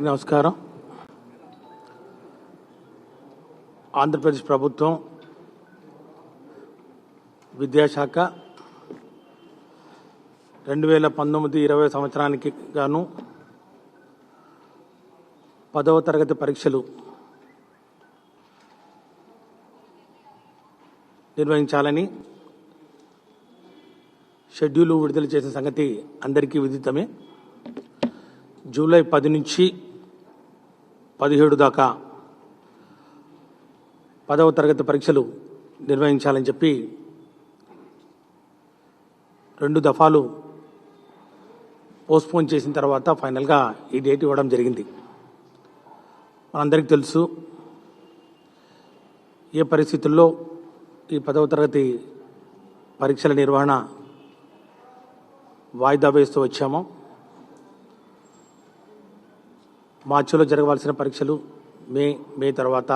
అందరికీ నమస్కారం. ఆంధ్రప్రదేశ్ ప్రభుత్వం విద్యాశాఖ 2019-20 సంవత్సరానికి గాను 10వ తరగతి పరీక్షలు నిర్వహించాలని షెడ్యూల్ విడుదల చేసిన సంగతి అందరికీ విదితమే. జూలై 10 నుంచి 17 దాకా 10వ తరగతి పరీక్షలు నిర్వహించాలని చెప్పి 2 దఫాలు పోస్ట్పోన్ చేసిన తర్వాత ఫైనల్గా ఈ డేట్ ఇవ్వడం జరిగింది. మనందరికీ తెలుసు ఏ పరిస్థితుల్లో ఈ 10వ తరగతి పరీక్షల నిర్వహణ వాయిదా వేస్తూ వచ్చామో. మార్చిలో జరగవలసిన పరీక్షలు మే తర్వాత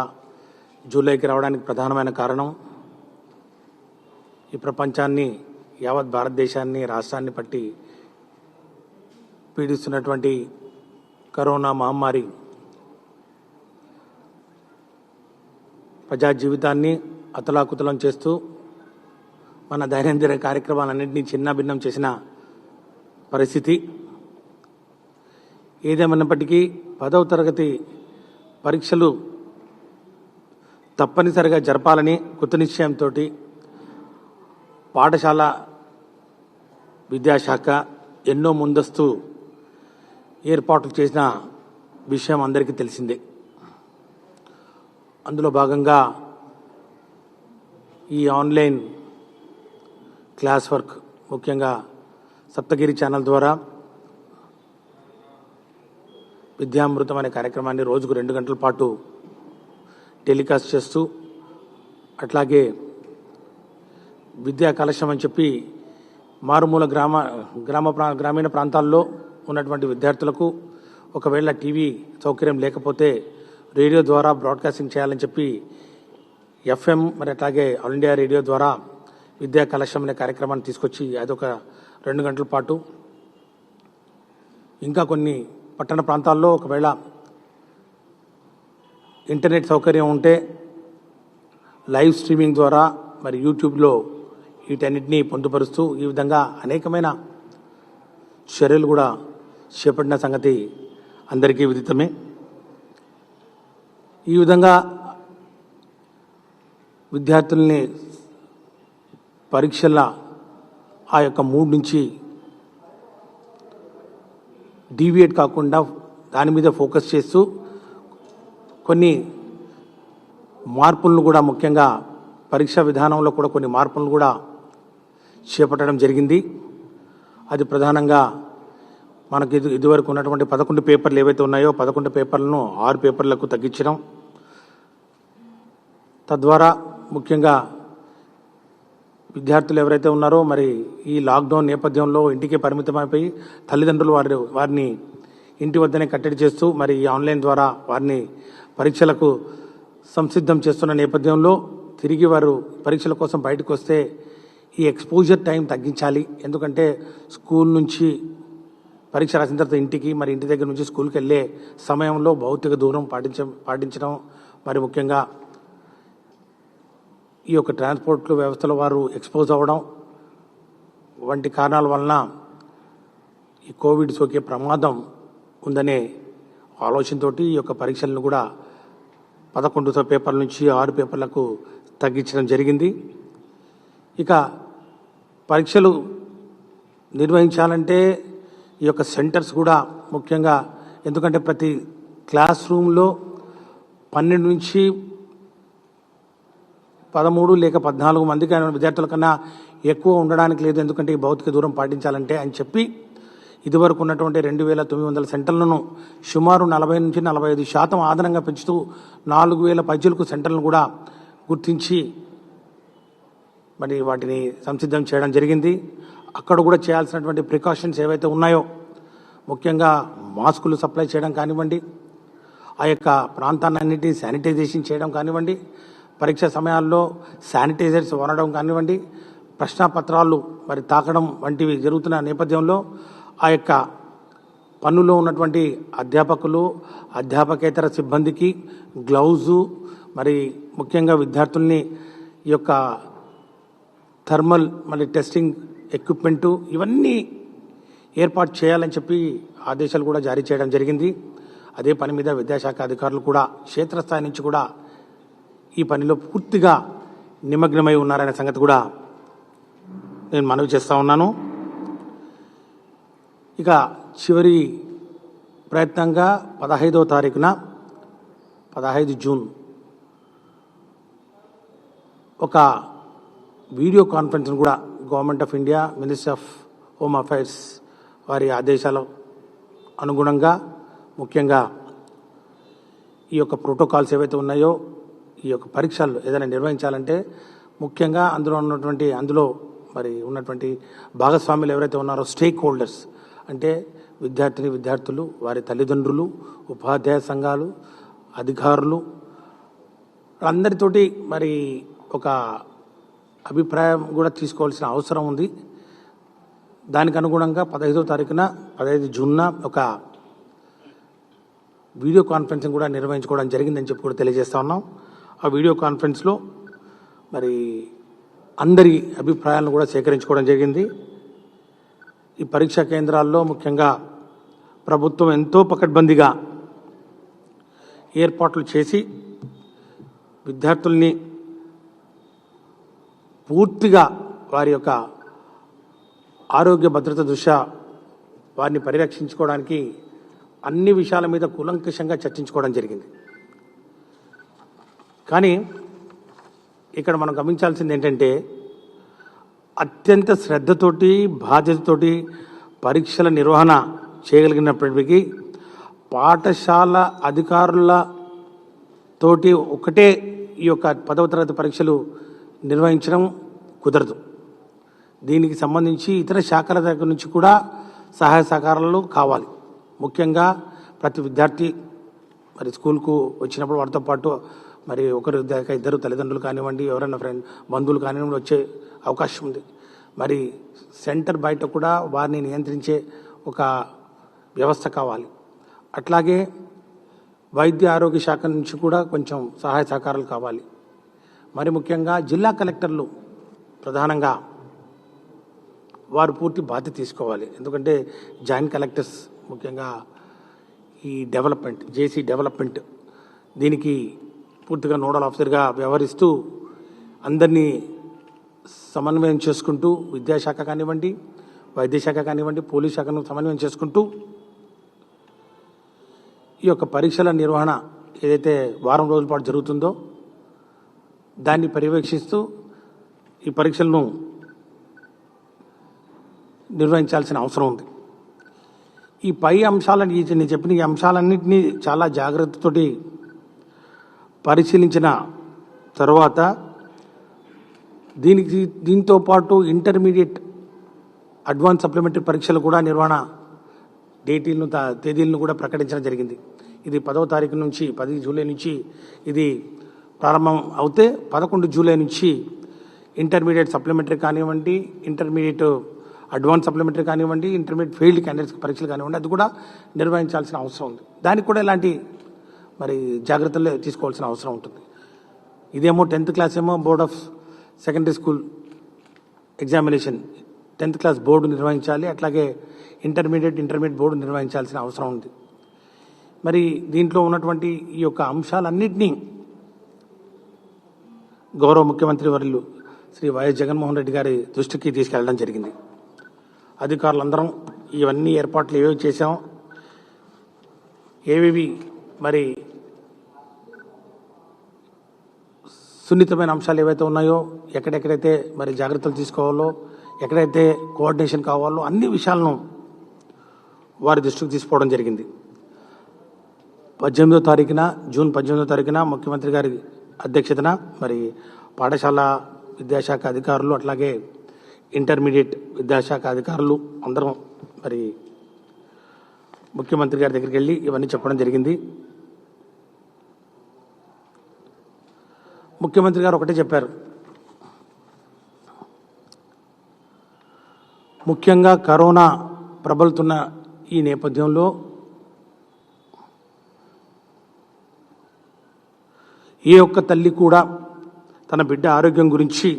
జూలైకి రావడానికి ప్రధానమైన కారణం ఈ ప్రపంచాన్ని, యావత్ భారతదేశాన్ని, రాష్ట్రాన్ని పట్టి పీడిస్తున్నటువంటి కరోనా మహమ్మారి ప్రజా జీవితాన్ని అతలాకుతలం చేస్తూ మన దైనందిన కార్యక్రమాలన్నింటినీ చిన్నాభిన్నం చేసిన పరిస్థితి. ఏదేమన్నప్పటికీ 10వ తరగతి పరీక్షలు తప్పనిసరిగా జరపాలని కృత నిశ్చయంతో పాఠశాల విద్యాశాఖ ఎన్నో ముందస్తు ఏర్పాట్లు చేసిన విషయం అందరికీ తెలిసిందే. అందులో భాగంగా ఈ ఆన్లైన్ క్లాస్ వర్క్, ముఖ్యంగా సప్తగిరి ఛానల్ ద్వారా విద్యామృతం అనే కార్యక్రమాన్ని రోజుకు 2 గంటల పాటు టెలికాస్ట్ చేస్తూ, అట్లాగే విద్యా కలశం అని చెప్పి మారుమూల గ్రామీణ ప్రాంతాల్లో ఉన్నటువంటి విద్యార్థులకు ఒకవేళ టీవీ సౌకర్యం లేకపోతే రేడియో ద్వారా బ్రాడ్కాస్టింగ్ చేయాలని చెప్పి ఎఫ్ఎం మరి అట్లాగే ఆల్ ఇండియా రేడియో ద్వారా విద్యా కలశం అనే కార్యక్రమాన్ని తీసుకొచ్చి అదొక 2 గంటల పాటు, ఇంకా కొన్ని పట్టణ ప్రాంతాల్లో ఒకవేళ ఇంటర్నెట్ సౌకర్యం ఉంటే లైవ్ స్ట్రీమింగ్ ద్వారా మరి యూట్యూబ్లో వీటన్నిటినీ పొందుపరుస్తూ ఈ విధంగా అనేకమైన చర్యలు కూడా చేపట్టిన సంగతి అందరికీ విదితమే. ఈ విధంగా విద్యార్థుల్ని పరీక్షల ఆ యొక్క మూడ్ నుంచి డీవియేట్ కాకుండా దాని మీద ఫోకస్ చేస్తూ కొన్ని మార్పులను కూడా, ముఖ్యంగా పరీక్షా విధానంలో కూడా కొన్ని మార్పులను కూడా చేపట్టడం జరిగింది. అది ప్రధానంగా మనకి ఇదివరకు ఉన్నటువంటి 11 పేపర్లు ఏవైతే ఉన్నాయో 11 పేపర్లను 6 పేపర్లకు తగ్గించడం, తద్వారా ముఖ్యంగా విద్యార్థులు ఎవరైతే ఉన్నారో మరి ఈ లాక్డౌన్ నేపథ్యంలో ఇంటికి పరిమితమైపోయి తల్లిదండ్రులు వారిని ఇంటి వద్దనే కట్టడి చేస్తూ మరి ఈ ఆన్లైన్ ద్వారా వారిని పరీక్షలకు సంసిద్ధం చేస్తున్న నేపథ్యంలో తిరిగి వారు పరీక్షల కోసం బయటకు వస్తే ఈ ఎక్స్పోజర్ టైం తగ్గించాలి. ఎందుకంటే స్కూల్ నుంచి పరీక్ష రాసిన తర్వాత ఇంటికి, మరి ఇంటి దగ్గర నుంచి స్కూల్కి వెళ్ళే సమయంలో భౌతిక దూరం పాటించడం, మరి ముఖ్యంగా ఈ యొక్క ట్రాన్స్పోర్ట్ వ్యవస్థలో వారు ఎక్స్పోజ్ అవ్వడం వంటి కారణాల వలన ఈ కోవిడ్ సోకే ప్రమాదం ఉందనే ఆలోచనతో ఈ యొక్క పరీక్షలను కూడా 11 పేపర్ల నుంచి 6 పేపర్లకు తగ్గించడం జరిగింది. ఇక పరీక్షలు నిర్వహించాలంటే ఈ యొక్క సెంటర్స్ కూడా ముఖ్యంగా, ఎందుకంటే ప్రతి క్లాస్ రూమ్లో 12 నుంచి 13 లేక 14 మందికి విద్యార్థుల కన్నా ఎక్కువ ఉండడానికి లేదు. ఎందుకంటే ఈ భౌతిక దూరం పాటించాలంటే అని చెప్పి ఇదివరకు ఉన్నటువంటి 2,900 సెంటర్లను సుమారు 40 నుంచి 45% అదనంగా పెంచుతూ 4,000 పైచిలకు సెంటర్లను కూడా గుర్తించి మరి వాటిని సంసిద్ధం చేయడం జరిగింది. అక్కడ కూడా చేయాల్సినటువంటి ప్రికాషన్స్ ఏవైతే ఉన్నాయో, ముఖ్యంగా మాస్కులు సప్లై చేయడం కానివ్వండి, ఆ యొక్క ప్రాంతాన్నింటినీ శానిటైజేషన్ చేయడం కానివ్వండి, పరీక్ష సమయాల్లో శానిటైజర్స్ వాడడం కానివ్వండి, ప్రశ్నాపత్రాలు మరి తాకడం వంటివి జరుగుతున్న నేపథ్యంలో ఆ యొక్క పనుల్లో ఉన్నటువంటి అధ్యాపకులు, అధ్యాపకేతర సిబ్బందికి గ్లౌజు, మరి ముఖ్యంగా విద్యార్థుల్ని ఈ యొక్క థర్మల్ టెస్టింగ్ ఎక్విప్మెంటు ఇవన్నీ ఏర్పాటు చేయాలని చెప్పి ఆదేశాలు కూడా జారీ చేయడం జరిగింది. అదే పని మీద విద్యాశాఖ అధికారులు కూడా క్షేత్రస్థాయి నుంచి కూడా ఈ పనిలో పూర్తిగా నిమగ్నమై ఉన్నారనే సంగతి కూడా నేను మనవి చేస్తూ ఉన్నాను. ఇక చివరి ప్రయత్నంగా 15వ తారీఖున 15 జూన్ ఒక వీడియో కాన్ఫరెన్స్ కూడా government of India, ministry of home affairs వారి ఆదేశాల అనుగుణంగా ముఖ్యంగా ఈ యొక్క ప్రోటోకాల్స్ ఏవైతే ఉన్నాయో ఈ యొక్క పరీక్షలు ఏదైనా నిర్వహించాలంటే ముఖ్యంగా అందులో మరి ఉన్నటువంటి భాగస్వాములు ఎవరైతే ఉన్నారో స్టేక్ హోల్డర్స్ అంటే విద్యార్థులు, వారి తల్లిదండ్రులు, ఉపాధ్యాయ సంఘాలు, అధికారులు అందరితోటి మరి ఒక అభిప్రాయం కూడా తీసుకోవాల్సిన అవసరం ఉంది. దానికి అనుగుణంగా 15 జూన్న ఒక వీడియో కాన్ఫరెన్సింగ్ కూడా నిర్వహించుకోవడం జరిగిందని చెప్పి కూడా తెలియజేస్తా ఉన్నాం. ఆ వీడియో కాన్ఫరెన్స్లో మరి అందరి అభిప్రాయాలను కూడా సేకరించుకోవడం జరిగింది. ఈ పరీక్షా కేంద్రాల్లో ముఖ్యంగా ప్రభుత్వం ఎంతో పకడ్బందీగా ఏర్పాట్లు చేసి విద్యార్థుల్ని పూర్తిగా వారి యొక్క ఆరోగ్య భద్రత దృష్ట్యా వారిని పరిరక్షించుకోవడానికి అన్ని విషయాల మీద కూలంకషంగా చర్చించుకోవడం జరిగింది. కానీ ఇక్కడ మనం గమనించాల్సింది ఏంటంటే అత్యంత శ్రద్ధతోటి, బాధ్యతతోటి పరీక్షల నిర్వహణ చేయగలిగినప్పటికీ పాఠశాల అధికారులతోటి ఒకటే ఈ యొక్క 10వ తరగతి పరీక్షలు నిర్వహించడం కుదరదు. దీనికి సంబంధించి ఇతర శాఖల దగ్గర నుంచి కూడా సహాయ సహకారాలు కావాలి. ముఖ్యంగా ప్రతి విద్యార్థి మరి స్కూల్కు వచ్చినప్పుడు వారితో పాటు మరి ఒకరు ఇద్దరు తల్లిదండ్రులు కానివ్వండి, ఎవరైనా బంధువులు కానివ్వండి వచ్చే అవకాశం ఉంది. మరి సెంటర్ బయట కూడా వారిని నియంత్రించే ఒక వ్యవస్థ కావాలి. అట్లాగే వైద్య ఆరోగ్య శాఖ నుంచి కూడా కొంచెం సహాయ సహకారాలు కావాలి. మరి ముఖ్యంగా జిల్లా కలెక్టర్లు ప్రధానంగా వారు పూర్తి బాధ్యత తీసుకోవాలి. ఎందుకంటే జాయింట్ కలెక్టర్స్ ముఖ్యంగా ఈ జేసీ డెవలప్మెంట్ దీనికి పూర్తిగా నోడల్ ఆఫీసర్గా వ్యవహరిస్తూ అందరినీ సమన్వయం చేసుకుంటూ విద్యాశాఖ కానివ్వండి, వైద్య శాఖ కానివ్వండి, పోలీస్ శాఖను సమన్వయం చేసుకుంటూ ఈ యొక్క పరీక్షల నిర్వహణ ఏదైతే వారం రోజుల పాటు జరుగుతుందో దాన్ని పర్యవేక్షిస్తూ ఈ పరీక్షలను నిర్వహించాల్సిన అవసరం ఉంది. ఈ పై అంశాలను నేను చెప్పిన ఈ అంశాలన్నింటినీ చాలా జాగ్రత్తతోటి పరిశీలించిన తర్వాత దీంతో పాటు ఇంటర్మీడియట్ అడ్వాన్స్ సప్లిమెంటరీ పరీక్షలు కూడా నిర్వహణ తేదీలను కూడా ప్రకటించడం జరిగింది. ఇది 10వ తారీఖు నుంచి 10 జూలై నుంచి ఇది ప్రారంభం అవుతే 11 జూలై నుంచి ఇంటర్మీడియట్ సప్లిమెంటరీ కానివ్వండి, ఇంటర్మీడియట్ అడ్వాన్స్ సప్లిమెంటరీ కానివ్వండి, ఇంటర్మీడియట్ ఫెయిల్డ్ క్యాండిడేట్స్ పరీక్షలు కానివ్వండి, అది కూడా నిర్వహించాల్సిన అవసరం ఉంది. దానికి కూడా ఇలాంటి మరి జాగ్రత్తలు తీసుకోవాల్సిన అవసరం ఉంటుంది. ఇదేమో 10th క్లాస్ ఏమో board of secondary school examination 10th class board నిర్వహించాలి. అట్లాగే ఇంటర్మీడియట్ బోర్డు నిర్వహించాల్సిన అవసరం ఉంది. మరి దీంట్లో ఉన్నటువంటి ఈ యొక్క అంశాలన్నింటినీ గౌరవ ముఖ్యమంత్రి వర్యులు శ్రీ వైఎస్ జగన్మోహన్ రెడ్డి గారి దృష్టికి తీసుకెళ్లడం జరిగింది. అధికారులందరం ఇవన్నీ ఏర్పాట్లు ఏవేవి చేశాం, ఏవేవి మరి సున్నితమైన అంశాలు ఏవైతే ఉన్నాయో, ఎక్కడెక్కడైతే మరి జాగ్రత్తలు తీసుకోవాలో, ఎక్కడైతే కోఆర్డినేషన్ కావాలో అన్ని విషయాలను వారి దృష్టికి తీసుకోవడం జరిగింది. జూన్ 18వ తారీఖున ముఖ్యమంత్రి గారి అధ్యక్షతన మరి పాఠశాల విద్యాశాఖ అధికారులు అట్లాగే ఇంటర్మీడియట్ విద్యాశాఖ అధికారులు అందరం మరి ముఖ్యమంత్రి గారి దగ్గరికి వెళ్ళి ఇవన్నీ చెప్పడం జరిగింది. ముఖ్యమంత్రి గారు ఒకటే చెప్పారు, ముఖ్యంగా కరోనా ప్రబలుతున్న ఈ నేపథ్యంలో ఏ ఒక్క తల్లి కూడా తన బిడ్డ ఆరోగ్యం గురించి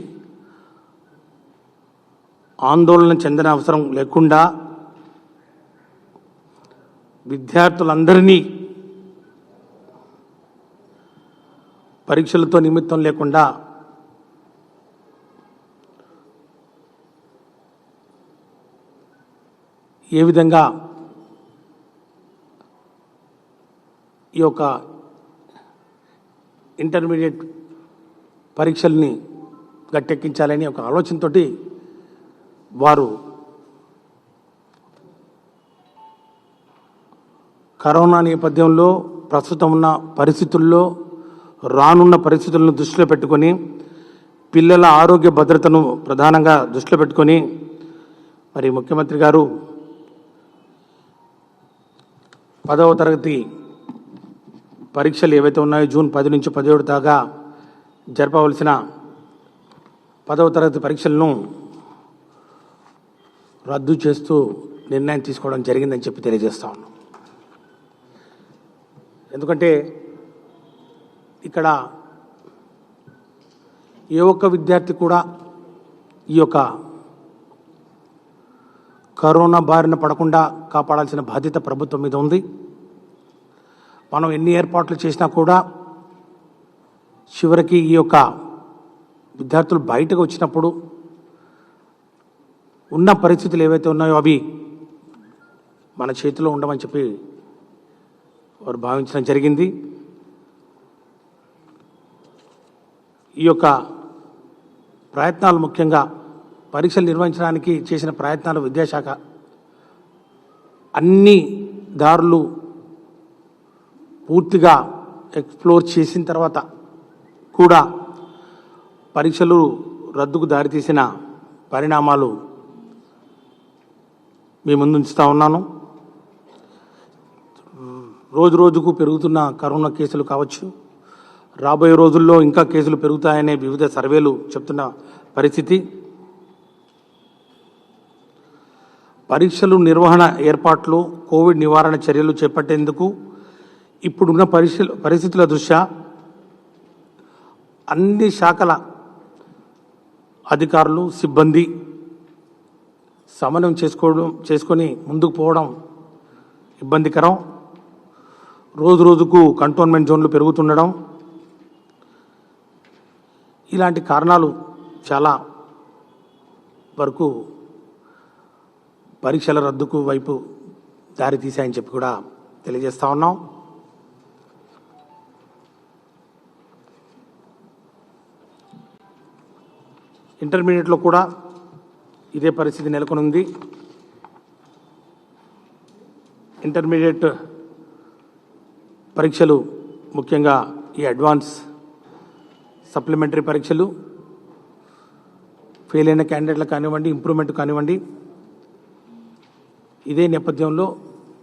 ఆందోళన చెందిన అవసరం లేకుండా విద్యార్థులందరినీ పరీక్షలతో నిమిత్తం లేకుండా ఏ విధంగా ఈ యొక్క ఇంటర్మీడియట్ పరీక్షల్ని గట్టెక్కించాలని ఒక ఆలోచనతోటి వారు కరోనా నేపథ్యంలో ప్రస్తుతం ఉన్న పరిస్థితుల్లో రానున్న పరిస్థితులను దృష్టిలో పెట్టుకొని పిల్లల ఆరోగ్య భద్రతను ప్రధానంగా దృష్టిలో పెట్టుకొని మరి ముఖ్యమంత్రి గారు 10వ తరగతి పరీక్షలు ఏవైతే ఉన్నాయో జూన్ 10 నుంచి 17 దాకా జరపవలసిన 10వ తరగతి పరీక్షలను రద్దు చేస్తూ నిర్ణయం తీసుకోవడం జరిగిందని చెప్పి తెలియజేస్తా ఉన్నాం. ఎందుకంటే ఇక్కడ ఏ ఒక్క విద్యార్థి కూడా ఈ యొక్క కరోనా బారిన పడకుండా కాపాడాల్సిన బాధ్యత ప్రభుత్వం మీద ఉంది. మనం ఎన్ని ఏర్పాట్లు చేసినా కూడా చివరికి ఈ యొక్క విద్యార్థులు బయటకు వచ్చినప్పుడు ఉన్న పరిస్థితులు ఏవైతే ఉన్నాయో అవి మన చేతిలో ఉండమని చెప్పి వారు భావించడం జరిగింది. ఈ యొక్క ప్రయత్నాలు ముఖ్యంగా పరీక్షలు నిర్వహించడానికి చేసిన ప్రయత్నాలు విద్యాశాఖ అన్ని దారులు పూర్తిగా ఎక్స్ప్లోర్ చేసిన తర్వాత కూడా పరీక్షలు రద్దుకు దారితీసిన పరిణామాలు మీ ముందు ఉంచుతా ఉన్నాను. రోజు రోజుకు పెరుగుతున్న కరోనా కేసులు కావచ్చు, రాబోయే రోజుల్లో ఇంకా కేసులు పెరుగుతాయనే వివిధ సర్వేలు చెప్తున్న పరిస్థితి. పరీక్షలు నిర్వహణ ఏర్పాట్లు, కోవిడ్ నివారణ చర్యలు చేపట్టేందుకు ఇప్పుడున్న పరిస్థితుల దృష్ట్యా అన్ని శాఖల అధికారులు, సిబ్బంది సమన్వయం చేసుకొని ముందుకు పోవడం ఇబ్బందికరం. రోజు రోజుకు కంటోన్మెంట్ జోన్లు పెరుగుతుండడం, ఇలాంటి కారణాలు చాలా వరకు పరీక్షల రద్దుకు వైపు దారి తీశాయని చెప్పి కూడా తెలియజేస్తా ఉన్నాం. ఇంటర్మీడియట్లో కూడా ఇదే పరిస్థితి నెలకొని ఉంది. ఇంటర్మీడియట్ పరీక్షలు ముఖ్యంగా ఈ అడ్వాన్స్ సప్లిమెంటరీ పరీక్షలు ఫెయిల్ అయిన క్యాండిడేట్లకు కానివ్వండి, ఇంప్రూవ్మెంట్ కానివ్వండి, ఇదే నేపథ్యంలో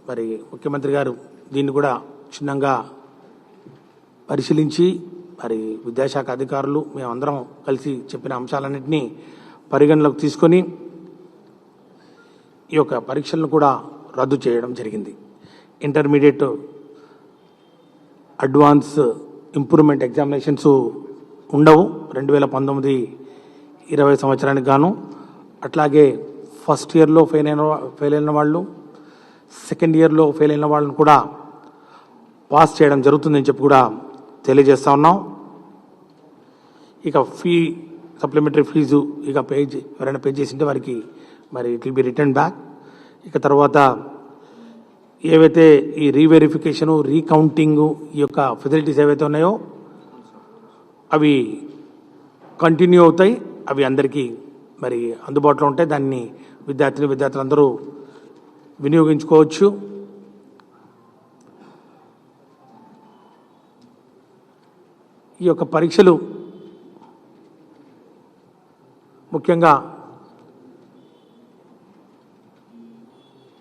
మరి ముఖ్యమంత్రి గారు దీన్ని కూడా క్షుణ్ణంగా పరిశీలించి మరి విద్యాశాఖ అధికారులు మేమందరం కలిసి చెప్పిన అంశాలన్నింటినీ పరిగణలోకి తీసుకొని ఈ యొక్క పరీక్షలను కూడా రద్దు చేయడం జరిగింది. ఇంటర్మీడియట్ అడ్వాన్స్ ఇంప్రూవ్మెంట్ ఎగ్జామినేషన్స్ ఉండవు 2019-20 సంవత్సరానికి గాను. అట్లాగే ఫస్ట్ ఇయర్లో ఫెయిల్ అయిన వాళ్ళు, సెకండ్ ఇయర్లో ఫెయిల్ అయిన వాళ్ళని కూడా పాస్ చేయడం జరుగుతుందని చెప్పి కూడా తెలియజేస్తా ఉన్నాం. ఇక సప్లిమెంటరీ ఫీజు ఇక ఎవరైనా పే చేసింటే వారికి మరి it will be return back. ఇక తర్వాత ఏవైతే ఈ రీవెరిఫికేషను, రీకౌంటింగు, ఈ యొక్క ఫెసిలిటీస్ ఏవైతే ఉన్నాయో అవి కంటిన్యూ అవుతాయి. అవి అందరికీ మరి అందుబాటులో ఉంటాయి. దాన్ని విద్యార్థులందరూ వినియోగించుకోవచ్చు. ఈ యొక్క పరీక్షలు ముఖ్యంగా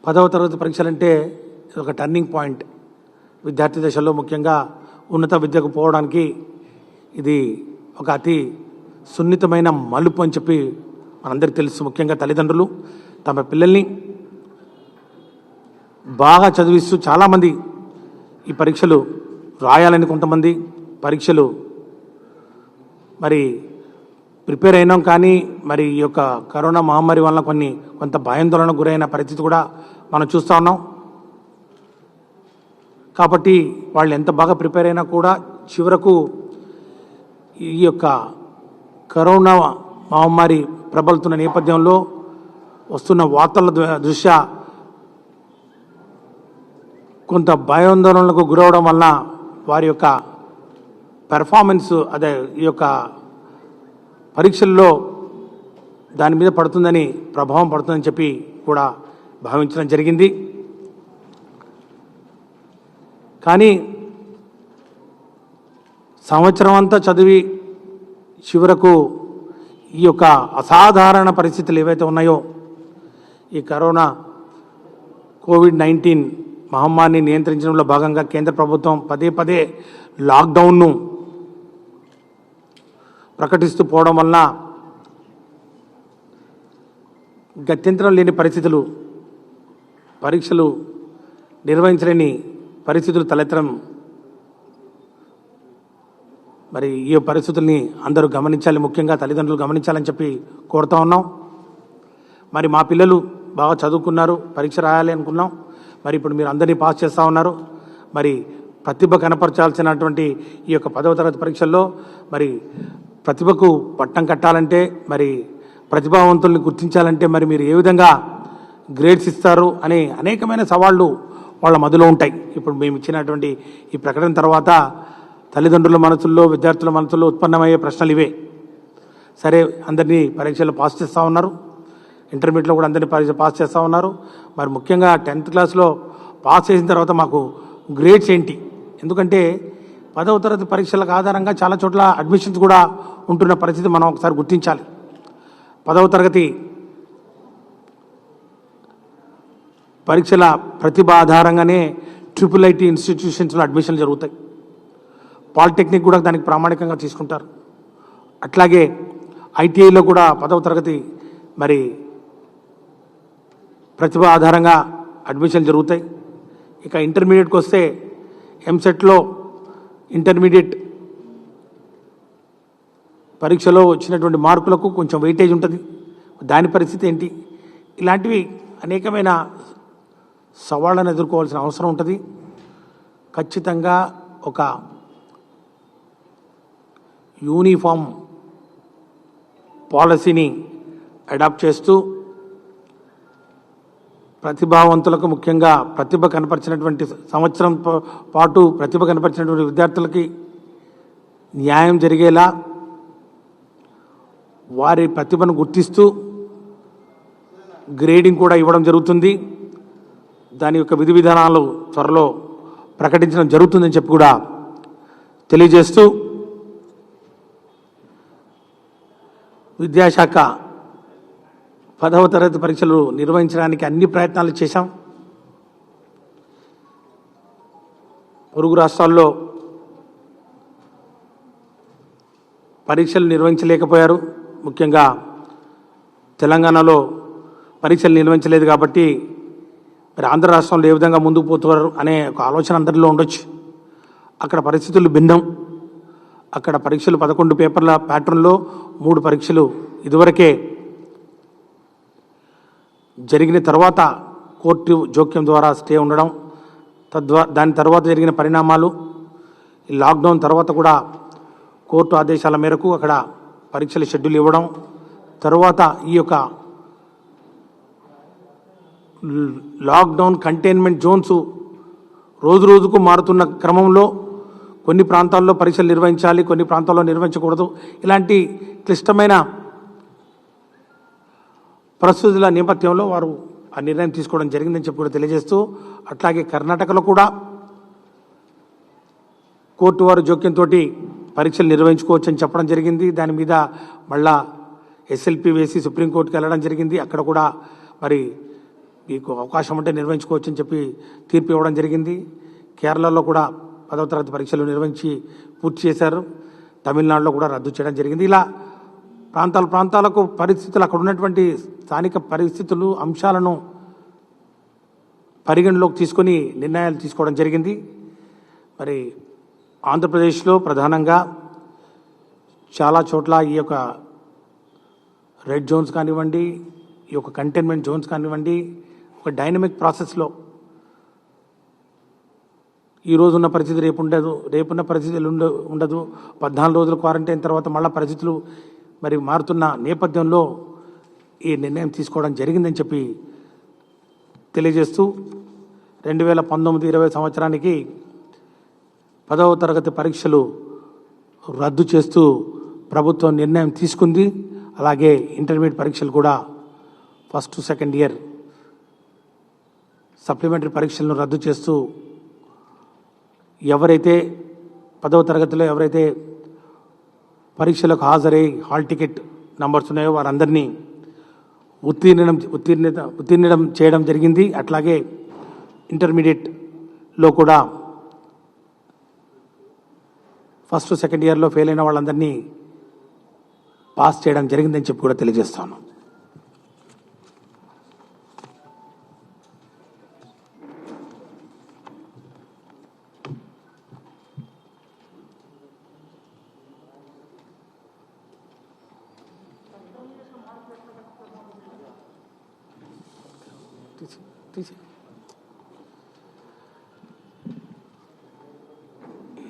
10వ తరగతి పరీక్షలంటే ఒక టర్నింగ్ పాయింట్ విద్యార్థి దశలో, ముఖ్యంగా ఉన్నత విద్యకు పోవడానికి ఇది ఒక అతి సున్నితమైన మలుపు అని చెప్పి మనందరికీ తెలుసు. ముఖ్యంగా తల్లిదండ్రులు తమ పిల్లల్ని బాగా చదివిస్తూ చాలామంది ఈ పరీక్షలు రాయాలని కొంతమంది పరీక్షలు మరి ప్రిపేర్ అయినాం, కానీ మరి ఈ యొక్క కరోనా మహమ్మారి వల్ల కొంత భయాందోళనకు గురైన పరిస్థితి కూడా మనం చూస్తూ ఉన్నాం. కాబట్టి వాళ్ళు ఎంత బాగా ప్రిపేర్ అయినా కూడా చివరకు ఈ యొక్క కరోనా మహమ్మారి ప్రబలుతున్న నేపథ్యంలో వస్తున్న వార్తల దృష్ట్యా కొంత భయాందోళనలకు గురవడం వల్ల వారి యొక్క పెర్ఫార్మెన్స్ అదే ఈ యొక్క పరీక్షల్లో దాని మీద పడుతుందని ప్రభావం పడుతుందని చెప్పి కూడా భావించడం జరిగింది. కానీ సంవత్సరం అంతా చదివి చివరకు ఈ యొక్క అసాధారణ పరిస్థితులు ఏవైతే ఉన్నాయో ఈ కరోనా కోవిడ్-19 మహమ్మారిని నియంత్రించడంలో భాగంగా కేంద్ర ప్రభుత్వం పదే లాక్డౌన్ను ప్రకటిస్తూ పోవడం వలన గత్యంతరం లేని పరిస్థితులు, పరీక్షలు నిర్వహించలేని పరిస్థితులు తలెత్తడం, మరి ఈ పరిస్థితుల్ని అందరూ గమనించాలి, ముఖ్యంగా తల్లిదండ్రులు గమనించాలని చెప్పి కోరుతా ఉన్నాం. మరి మా పిల్లలు బాగా చదువుకున్నారు, పరీక్ష రాయాలి అనుకున్నాం, మరి ఇప్పుడు మీరు అందరినీ పాస్ చేస్తూ ఉన్నారు. మరి ప్రతిభ కనపరచాల్సినటువంటి ఈ యొక్క 10వ తరగతి పరీక్షల్లో మరి ప్రతిభకు పట్టం కట్టాలంటే, మరి ప్రతిభావంతుల్ని గుర్తించాలంటే మరి మీరు ఏ విధంగా గ్రేడ్స్ ఇస్తారు అనే అనేకమైన సవాళ్లు వాళ్ళ మధ్యలో ఉంటాయి. ఇప్పుడు మేము ఇచ్చినటువంటి ఈ ప్రకటన తర్వాత తల్లిదండ్రుల మనసుల్లో, విద్యార్థుల మనసుల్లో ఉత్పన్నమయ్యే ప్రశ్నలు ఇవే. సరే, అందరినీ పరీక్షలు పాస్ చేస్తూ ఉన్నారు, ఇంటర్మీడియట్లో కూడా అందరినీ పరీక్ష పాస్ చేస్తూ ఉన్నారు. మరి ముఖ్యంగా 10th క్లాస్లో పాస్ చేసిన తర్వాత మాకు గ్రేడ్స్ ఏంటి? ఎందుకంటే 10వ తరగతి పరీక్షలకు ఆధారంగా చాలా చోట్ల అడ్మిషన్స్ కూడా ఉంటున్న పరిస్థితి మనం ఒకసారి గుర్తించాలి. 10వ తరగతి పరీక్షల ప్రతిభ ఆధారంగానే IIIT ఇన్స్టిట్యూషన్స్లో అడ్మిషన్లు జరుగుతాయి. పాలిటెక్నిక్ కూడా దానికి ప్రామాణికంగా తీసుకుంటారు. అట్లాగే ITIలో కూడా 10వ తరగతి మరి ప్రతిభ ఆధారంగా అడ్మిషన్లు జరుగుతాయి. ఇక ఇంటర్మీడియట్కి వస్తే ఎంసెట్లో ఇంటర్మీడియట్ పరీక్షలో వచ్చినటువంటి మార్కులకు కొంచెం వెయిటేజ్ ఉంటుంది, దాని పరిస్థితి ఏంటి? ఇలాంటివి అనేకమైన సవాళ్ళను ఎదుర్కోవాల్సిన అవసరం ఉంటుంది. ఖచ్చితంగా ఒక యూనిఫామ్ పాలసీని అడాప్ట్ చేస్తూ ప్రతిభావంతులకు, ముఖ్యంగా ప్రతిభ కనపరిచినటువంటి సంవత్సరం పాటు ప్రతిభ కనపరిచినటువంటి విద్యార్థులకి న్యాయం జరిగేలా వారి ప్రతిభను గుర్తిస్తూ గ్రేడింగ్ కూడా ఇవ్వడం జరుగుతుంది. దాని యొక్క విధి విధానాలు త్వరలో ప్రకటించడం జరుగుతుందని చెప్పి కూడా తెలియజేస్తూ విద్యాశాఖ 10వ తరగతి పరీక్షలు నిర్వహించడానికి అన్ని ప్రయత్నాలు చేశాం. పొరుగు రాష్ట్రాల్లో పరీక్షలు నిర్వహించలేకపోయారు. ముఖ్యంగా తెలంగాణలో పరీక్షలు నిర్వహించలేదు కాబట్టి మరి ఆంధ్ర రాష్ట్రంలో ఏ విధంగా ముందుకు పోతున్నారు అనే ఒక ఆలోచన అందరిలో ఉండొచ్చు. అక్కడ పరిస్థితులు భిన్నం. అక్కడ పరీక్షలు 11 పేపర్ల ప్యాటర్న్లో 3 పరీక్షలు ఇదివరకే జరిగిన తర్వాత కోర్టు జోక్యం ద్వారా స్టే ఉండడం, దాని తర్వాత జరిగిన పరిణామాలు, లాక్డౌన్ తర్వాత కూడా కోర్టు ఆదేశాల మేరకు అక్కడ పరీక్షల షెడ్యూల్ ఇవ్వడం, తర్వాత ఈ యొక్క లాక్డౌన్ కంటైన్మెంట్ జోన్స్ రోజు రోజుకు మారుతున్న క్రమంలో కొన్ని ప్రాంతాల్లో పరీక్షలు నిర్వహించాలి, కొన్ని ప్రాంతాల్లో నిర్వహించకూడదు. ఇలాంటి క్లిష్టమైన పరిస్థితుల నేపథ్యంలో వారు ఆ నిర్ణయం తీసుకోవడం జరిగిందని చెప్పి కూడా తెలియజేస్తూ, అట్లాగే కర్ణాటకలో కూడా కోర్టు వారు జోక్యంతో పరీక్షలు నిర్వహించుకోవచ్చని చెప్పడం జరిగింది. దాని మీద మళ్ళా SLP వేసి సుప్రీంకోర్టుకి వెళ్ళడం జరిగింది. అక్కడ కూడా మరి మీకు అవకాశం ఉంటే నిర్వహించుకోవచ్చని చెప్పి తీర్పు ఇవ్వడం జరిగింది. కేరళలో కూడా 10వ తరగతి పరీక్షలు నిర్వహించి పూర్తి చేశారు. తమిళనాడులో కూడా రద్దు చేయడం జరిగింది. ఇలా ప్రాంతాలకు పరిస్థితులు, అక్కడ ఉన్నటువంటి స్థానిక పరిస్థితులు, అంశాలను పరిగణలోకి తీసుకొని నిర్ణయాలు తీసుకోవడం జరిగింది. మరి ఆంధ్రప్రదేశ్లో ప్రధానంగా చాలా చోట్ల ఈ యొక్క రెడ్ జోన్స్ కానివ్వండి, ఈ యొక్క కంటైన్మెంట్ జోన్స్ కానివ్వండి, ఒక డైనమిక్ ప్రాసెస్లో ఈ రోజు ఉన్న పరిస్థితి రేపు ఉండదు, రేపున్న పరిస్థితులు ఉండదు. 14 రోజుల క్వారంటైన్ తర్వాత మళ్ళీ పరిస్థితులు మరి మారుతున్న నేపథ్యంలో ఈ నిర్ణయం తీసుకోవడం జరిగిందని చెప్పి తెలియజేస్తూ 2019-20 సంవత్సరానికి 10వ తరగతి పరీక్షలు రద్దు చేస్తూ ప్రభుత్వం నిర్ణయం తీసుకుంది. అలాగే ఇంటర్మీడియట్ పరీక్షలు కూడా ఫస్ట్ సెకండ్ ఇయర్ సప్లిమెంటరీ పరీక్షలను రద్దు చేస్తూ ఎవరైతే 10వ తరగతిలో ఎవరైతే పరీక్షలకు హాజరై హాల్ టికెట్ నంబర్స్ ఉన్నాయో వారందరినీ ఉత్తీర్ణం చేయడం జరిగింది. అట్లాగే ఇంటర్మీడియట్లో కూడా ఫస్ట్ సెకండ్ ఇయర్లో ఫెయిల్ అయిన వాళ్ళందరినీ పాస్ చేయడం జరిగిందని చెప్పి కూడా తెలియజేస్తాను.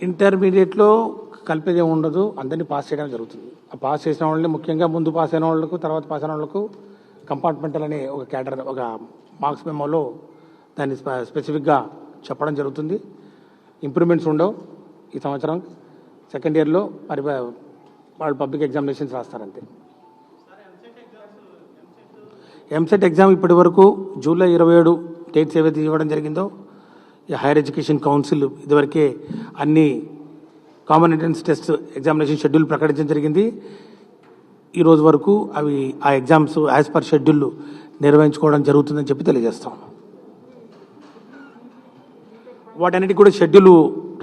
ఇంటర్మీడియట్లో కలిపేది ఉండదు, అందరినీ పాస్ చేయడం జరుగుతుంది. ఆ పాస్ చేసిన వాళ్ళని ముఖ్యంగా ముందు పాస్ అయిన వాళ్ళకు, తర్వాత పాస్ అయిన వాళ్ళకు కంపార్ట్మెంటల్ అనే ఒక క్యాడర్, ఒక మార్క్స్ మెమోలో దాన్ని స్పెసిఫిక్గా చెప్పడం జరుగుతుంది. ఇంప్రూవ్మెంట్స్ ఉండవు ఈ సంవత్సరం. సెకండ్ ఇయర్లో మరి వాళ్ళు పబ్లిక్ ఎగ్జామినేషన్స్ రాస్తారంతే. ఎంసెట్ ఎగ్జామ్ ఇప్పటి వరకు జూలై 27 డేట్స్ ఏవైతే ఇవ్వడం జరిగిందో, ఈ హైయర్ ఎడ్యుకేషన్ కౌన్సిల్ ఇదివరకే అన్ని common entrance test examination schedule ప్రకటించడం జరిగింది. ఈ రోజు వరకు అవి ఆ ఎగ్జామ్స్ యాజ్ పర్ షెడ్యూల్ నిర్వహించుకోవడం జరుగుతుందని చెప్పి తెలియజేస్తాం. వాటన్నిటికీ కూడా షెడ్యూల్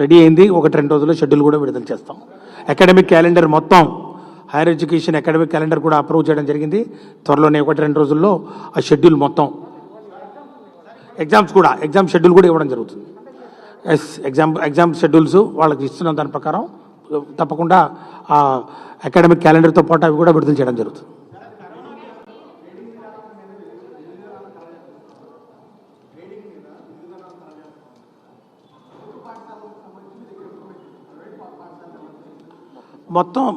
రెడీ అయింది. 1-2 రోజుల్లో షెడ్యూల్ కూడా విడుదల చేస్తాం. అకాడమిక్ క్యాలెండర్ మొత్తం హైయర్ ఎడ్యుకేషన్ అకాడమిక్ క్యాలెండర్ కూడా అప్రూవ్ చేయడం జరిగింది. త్వరలోనే 1-2 రోజుల్లో ఆ షెడ్యూల్ మొత్తం ఎగ్జామ్ షెడ్యూల్ కూడా ఇవ్వడం జరుగుతుంది. ఎగ్జామ్ షెడ్యూల్స్ వాళ్ళకి ఇస్తున్న దాని ప్రకారం తప్పకుండా ఆ అకాడమిక్ క్యాలెండర్తో పాటు అవి కూడా విడుదల చేయడం జరుగుతుంది.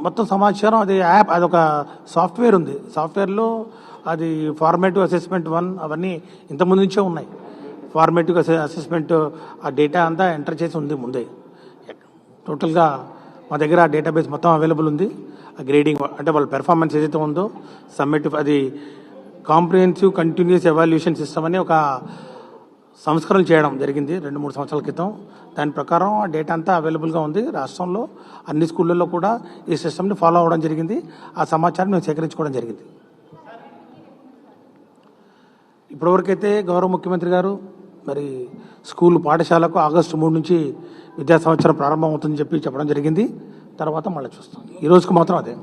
మొత్తం సమాచారం అది యాప్, అదొక సాఫ్ట్వేర్ ఉంది. సాఫ్ట్వేర్లో అది ఫార్మేటివ్ అసెస్మెంట్ 1 అవన్నీ ఇంతకుముందు నుంచే ఉన్నాయి. ఫార్మేటివ్ అసెస్మెంట్ ఆ డేటా అంతా ఎంటర్ చేసి ఉంది ముందే. టోటల్గా మా దగ్గర ఆ డేటాబేస్ మొత్తం అవైలబుల్ ఉంది. ఆ గ్రేడింగ్ అంటే వాళ్ళ పెర్ఫార్మెన్స్ ఏదైతే ఉందో సబ్మిటివ్, అది కాంప్రిహెన్సివ్ కంటిన్యూస్ ఎవాల్యుయేషన్ సిస్టమ్ అని ఒక సంస్కరణ చేయడం జరిగింది 2-3 సంవత్సరాల క్రితం. దాని ప్రకారం ఆ డేటా అంతా అవైలబుల్గా ఉంది. రాష్ట్రంలో అన్ని స్కూళ్ళల్లో కూడా ఈ సిస్టమ్ని ఫాలో అవ్వడం జరిగింది. ఆ సమాచారం మేము సేకరించుకోవడం జరిగింది. ఇప్పటివరకైతే గౌరవ ముఖ్యమంత్రి గారు మరి స్కూల్ పాఠశాలకు ఆగస్టు 3 నుంచి విద్యా సంవత్సరం ప్రారంభం అవుతుందని చెప్పడం జరిగింది. తర్వాత మళ్ళీ చూస్తాం. ఈ రోజుకు మాత్రం అదే.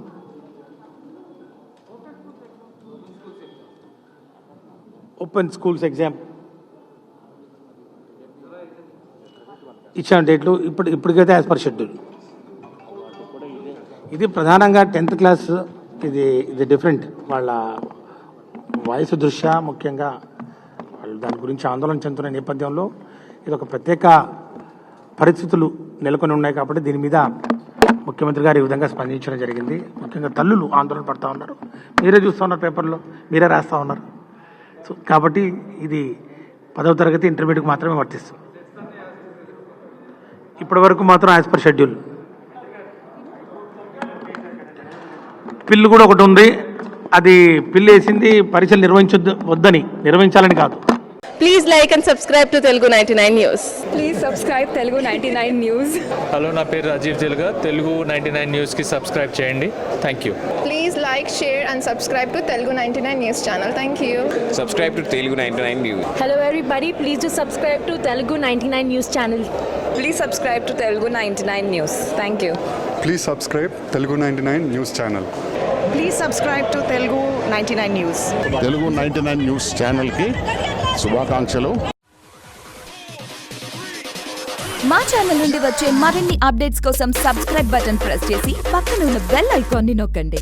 ఓపెన్ స్కూల్స్ ఎగ్జామ్ ఇచ్చిన డేట్లు ఇప్పటికైతే యాజ్ పర్ షెడ్యూల్. ఇది ప్రధానంగా 10th క్లాస్. ఇది డిఫరెంట్. వాళ్ళ వయసు దృష్ట్యా ముఖ్యంగా వాళ్ళు దాని గురించి ఆందోళన చెందుతున్న నేపథ్యంలో ఇది ఒక ప్రత్యేక పరిస్థితులు నెలకొని ఉన్నాయి కాబట్టి దీని మీద ముఖ్యమంత్రి గారు ఈ విధంగా స్పందించడం జరిగింది. ముఖ్యంగా తల్లులు ఆందోళన పడుతూ ఉన్నారు. మీరే చూస్తూ ఉన్నారు, పేపర్లో మీరే రాస్తూ ఉన్నారు. సో కాబట్టి ఇది 10వ తరగతి ఇంటర్మీడియట్కి మాత్రమే వర్తిస్తుంది. ఇప్పటి వరకు మాత్రం యాజ్ పర్ షెడ్యూల్. పిల్లు కూడా ఒకటి ఉంది. అది పిల్లు వేసింది పరీక్షలు నిర్వహించాలని కాదు. Please like and subscribe to Telugu 99 News. Please subscribe Telugu 99 News. Hello, నా పేరు రాజీవ్ తెలుగా. తెలుగు 99 న్యూస్కి సబ్స్క్రైబ్ చేయండి. Thank you. Please like, share and subscribe to Telugu 99 News channel. Thank you. Subscribe to Telugu 99 News. Hello everybody, please do subscribe to Telugu 99 News channel. Please subscribe to Telugu 99 News. Thank you. Please subscribe Telugu 99 News channel. Please subscribe to Telugu 99 News. Telugu 99 news ఛానల్కి శుభాకాంక్షలు. మా channel నుండి వచ్చే మరిన్ని updates కోసం subscribe button press చేసి పక్కన ఉన్న బెల్ ఐకాన్ని నొక్కండి.